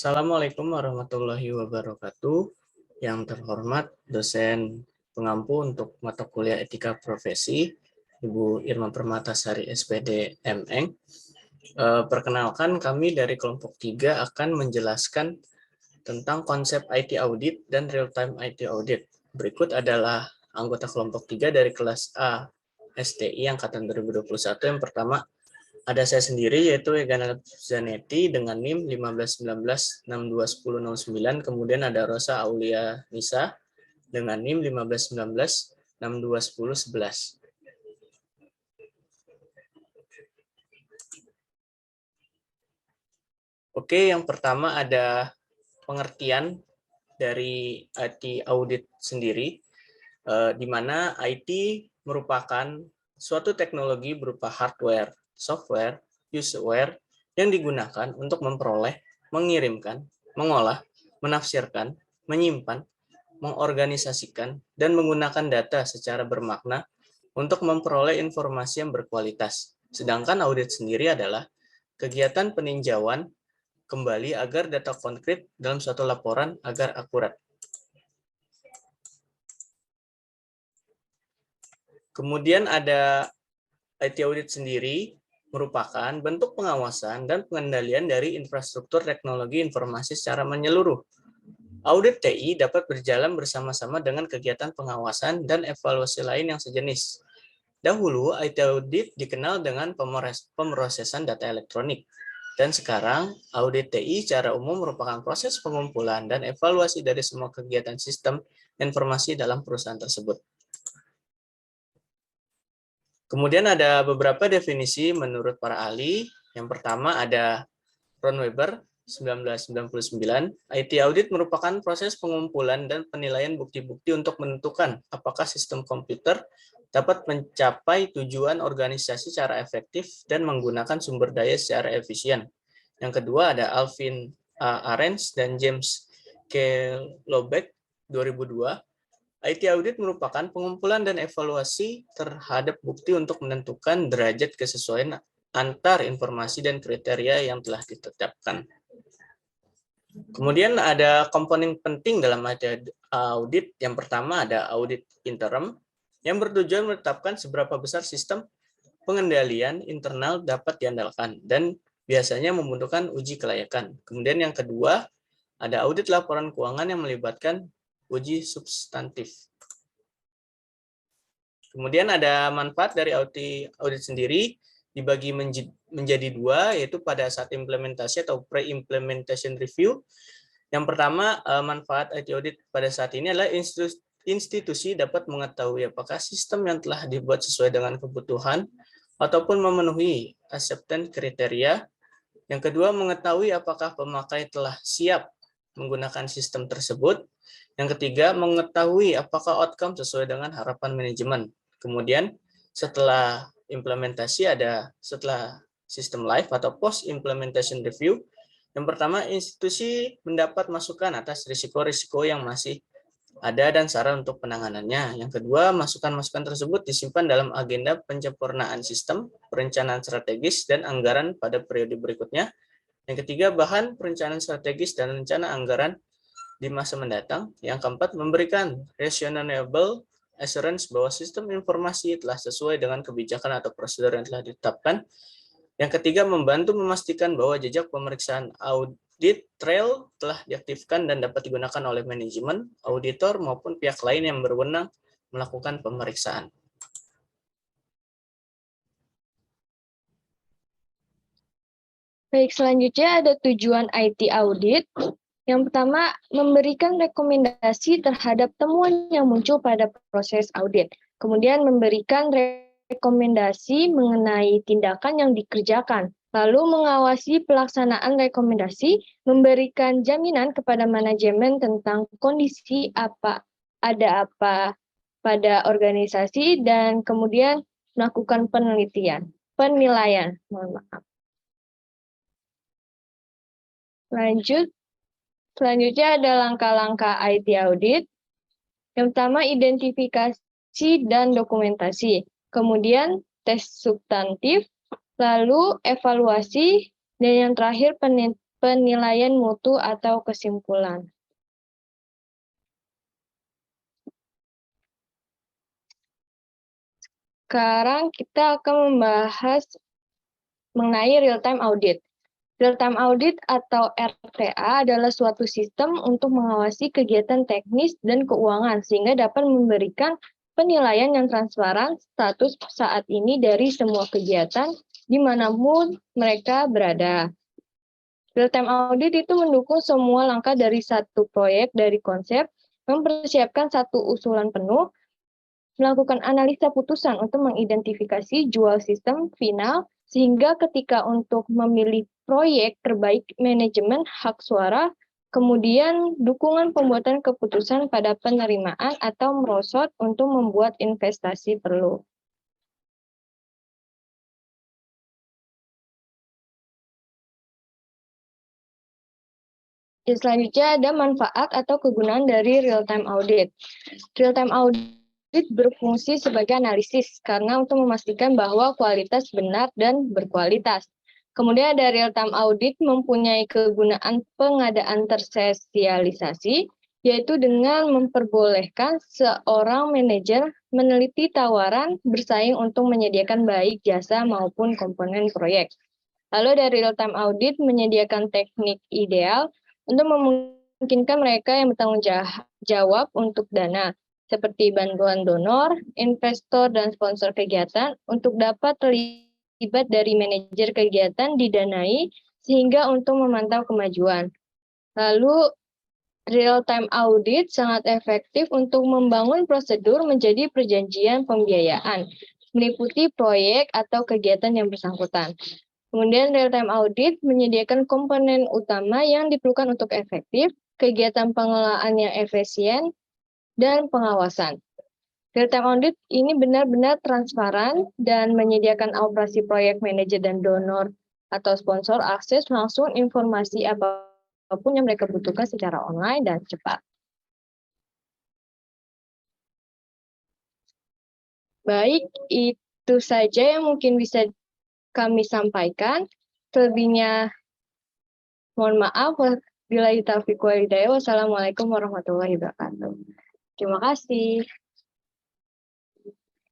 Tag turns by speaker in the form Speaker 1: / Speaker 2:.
Speaker 1: Assalamualaikum warahmatullahi wabarakatuh. Yang terhormat dosen pengampu untuk mata kuliah Etika Profesi, Ibu Irma Permatasari SPD MN. Perkenalkan, kami dari kelompok 3 akan menjelaskan tentang konsep IT Audit dan Real-Time IT Audit. Berikut adalah anggota kelompok 3 dari kelas A STI Angkatan 2021. Yang pertama, ada saya sendiri, yaitu Egana Zanetti dengan NIM 1519621009. Kemudian ada Rosa Aulia Nisa dengan NIM 1519621011. Oke, yang pertama ada pengertian dari IT audit sendiri, di mana IT merupakan suatu teknologi berupa hardware, software, useware yang digunakan untuk memperoleh, mengirimkan, mengolah, menafsirkan, menyimpan, mengorganisasikan, dan menggunakan data secara bermakna untuk memperoleh informasi yang berkualitas. Sedangkan audit sendiri adalah kegiatan peninjauan kembali agar data konkret dalam suatu laporan agar akurat. Kemudian ada IT audit sendiri merupakan bentuk pengawasan dan pengendalian dari infrastruktur teknologi informasi secara menyeluruh. Audit TI dapat berjalan bersama-sama dengan kegiatan pengawasan dan evaluasi lain yang sejenis. Dahulu, IT audit dikenal dengan pemrosesan data elektronik. Dan sekarang, audit TI secara umum merupakan proses pengumpulan dan evaluasi dari semua kegiatan sistem informasi dalam perusahaan tersebut. Kemudian ada beberapa definisi menurut para ahli. Yang pertama ada Ron Weber, 1999. IT audit merupakan proses pengumpulan dan penilaian bukti-bukti untuk menentukan apakah sistem komputer dapat mencapai tujuan organisasi secara efektif dan menggunakan sumber daya secara efisien. Yang kedua ada Alvin Arens dan James K. Lobeck, 2002. IT audit merupakan pengumpulan dan evaluasi terhadap bukti untuk menentukan derajat kesesuaian antar informasi dan kriteria yang telah ditetapkan. Kemudian ada komponen penting dalam audit. Yang pertama ada audit interim yang bertujuan menetapkan seberapa besar sistem pengendalian internal dapat diandalkan dan biasanya membutuhkan uji kelayakan. Kemudian yang kedua ada audit laporan keuangan yang melibatkan uji substantif. Kemudian ada manfaat dari audit sendiri dibagi menjadi dua, yaitu pada saat implementasi atau pre-implementation review. Yang pertama, manfaat IT audit pada saat ini adalah institusi dapat mengetahui apakah sistem yang telah dibuat sesuai dengan kebutuhan ataupun memenuhi acceptance kriteria. Yang kedua, mengetahui apakah pemakai telah siap menggunakan sistem tersebut. Yang ketiga, mengetahui apakah outcome sesuai dengan harapan manajemen. Kemudian setelah implementasi ada setelah sistem live atau post implementation review. Yang pertama, institusi mendapat masukan atas risiko-risiko yang masih ada dan saran untuk penanganannya. Yang kedua, masukan-masukan tersebut disimpan dalam agenda penyempurnaan sistem, perencanaan strategis, dan anggaran pada periode berikutnya. Yang ketiga, bahan perencanaan strategis dan rencana anggaran di masa mendatang. Yang keempat, memberikan reasonable assurance bahwa sistem informasi telah sesuai dengan kebijakan atau prosedur yang telah ditetapkan. Yang ketiga, membantu memastikan bahwa jejak pemeriksaan audit trail telah diaktifkan dan dapat digunakan oleh manajemen, auditor, maupun pihak lain yang berwenang melakukan pemeriksaan.
Speaker 2: Baik, selanjutnya ada tujuan IT audit. Yang pertama, memberikan rekomendasi terhadap temuan yang muncul pada proses audit. Kemudian memberikan rekomendasi mengenai tindakan yang dikerjakan. Lalu mengawasi pelaksanaan rekomendasi, memberikan jaminan kepada manajemen tentang kondisi ada apa pada organisasi, dan kemudian melakukan penilaian. Mohon maaf. Selanjutnya ada langkah-langkah IT audit. Yang pertama, identifikasi dan dokumentasi. Kemudian tes substantif, lalu evaluasi, dan yang terakhir penilaian mutu atau kesimpulan. Sekarang kita akan membahas mengenai real-time audit. Real-time audit atau RTA adalah suatu sistem untuk mengawasi kegiatan teknis dan keuangan sehingga dapat memberikan penilaian yang transparan status saat ini dari semua kegiatan dimanapun mereka berada. Real-time audit itu mendukung semua langkah dari satu proyek dari konsep, mempersiapkan satu usulan penuh, melakukan analisa putusan untuk mengidentifikasi jual sistem final, sehingga ketika untuk memilih proyek terbaik manajemen hak suara, kemudian dukungan pembuatan keputusan pada penerimaan atau merosot untuk membuat investasi perlu. Selanjutnya ada manfaat atau kegunaan dari real-time audit. Real-time audit berfungsi sebagai analisis karena untuk memastikan bahwa kualitas benar dan berkualitas. Kemudian ada real-time audit mempunyai kegunaan pengadaan tersosialisasi, yaitu dengan memperbolehkan seorang manajer meneliti tawaran bersaing untuk menyediakan baik jasa maupun komponen proyek. Lalu dari real-time audit menyediakan teknik ideal untuk memungkinkan mereka yang bertanggung jawab untuk dana, seperti bantuan donor, investor, dan sponsor kegiatan untuk dapat terlibat dari manajer kegiatan didanai sehingga untuk memantau kemajuan. Lalu, real-time audit sangat efektif untuk membangun prosedur menjadi perjanjian pembiayaan, meliputi proyek atau kegiatan yang bersangkutan. Kemudian real-time audit menyediakan komponen utama yang diperlukan untuk efektif, kegiatan pengelolaan yang efisien, dan pengawasan. Real-time audit ini benar-benar transparan dan menyediakan operasi proyek manajer dan donor atau sponsor akses langsung informasi apapun yang mereka butuhkan secara online dan cepat. Baik, itu saja yang mungkin bisa kami sampaikan. Selebihnya mohon maaf. Wassalamualaikum warahmatullahi wabarakatuh. Terima kasih.